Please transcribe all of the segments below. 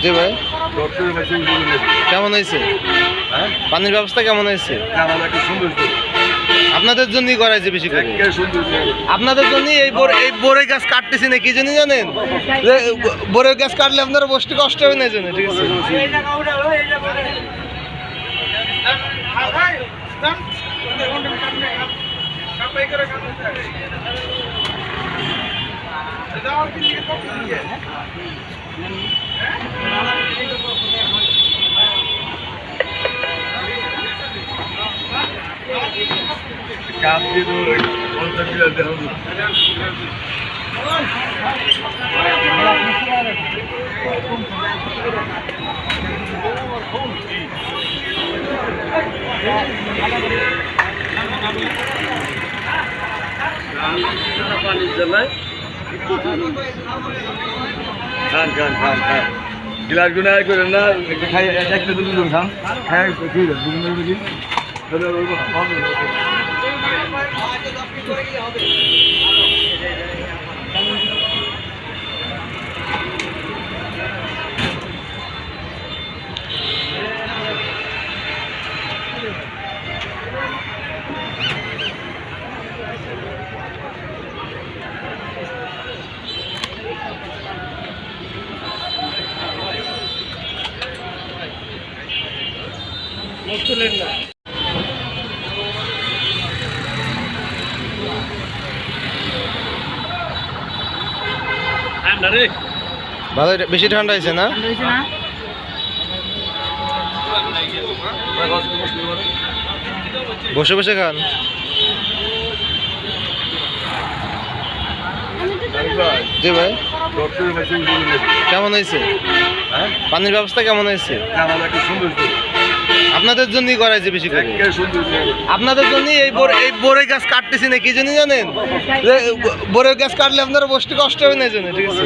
জি ভাই, ডক্টরের মেশিন কেমন হয়েছে? হ্যাঁ, পানির ব্যবস্থা কেমন হয়েছে? আমাদের একটা সুন্দর আপনাদের জন্যই করাইছে বেশি করে। সুন্দর আপনাদের জন্য এই বড়ই গাছ কাটতেছি না, কি জানি জানেন? যে বড়ই গাছ কাটলে আপনারা বসতে কষ্ট হবে না, জানেন? ঠিক আছে। কাপ দিয়ে দেখাবো। খান খান খান খান গিলাস গুলো করেন না, খাই একটা দুজন খান খাই দুজন ভালো, বেশি ঠান্ডা হয়েছে না? বসে বসে খান। জি ভাই, ডক্টরের মেশিন কেমন হয়েছে? হ্যাঁ, পানির ব্যবস্থা কেমন হয়েছে? আমাদের একটা সুন্দর আপনাদের জন্যই করাইছে বেশি করে। সুন্দর আপনাদের জন্য এই বড়ই গাছ কাটতেছি না, কি জানি জানেন? যে বড়ই গাছ কাটলে আপনারা বসতে কষ্ট হবে না, জানেন? ঠিক আছে।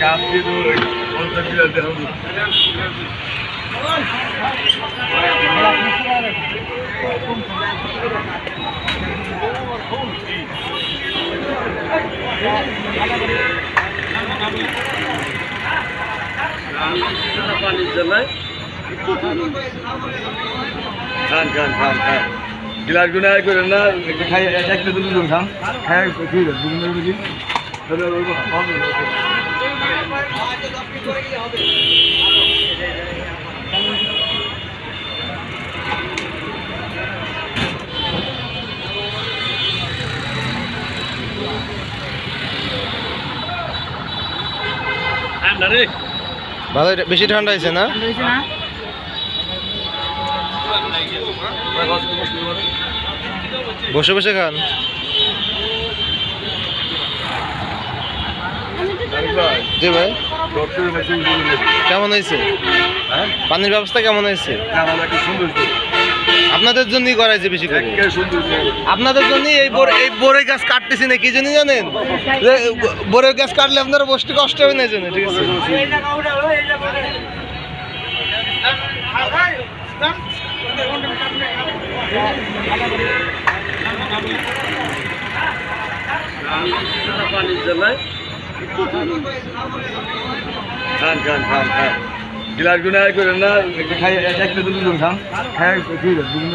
কাপ দিয়ে দেখাবো। খান খান খান খান গিলাস গুলো করেন না, খাই একটা দুজন খান খাই দুজন ভালো, বেশি ঠান্ডা হয়েছে না? বসে বসে খান। জি ভাই, ডক্টরের মেশিন কেমন হয়েছে? হ্যাঁ, পানির ব্যবস্থা কেমন হয়েছে? আমাদের একটা সুন্দর আপনাদের জন্যই করাইছে বেশি করে। সুন্দর আপনাদের জন্য এই বড়ই গাছ কাটতেছি না, কি জানি জানেন? যে বড়ই গাছ কাটলে আপনারা বসতে কষ্ট হবে না, জানেন? ঠিক আছে। খান খান খান খান গিলাস গুলো করেন না, খাই একটা দুজন খান খাই দুজন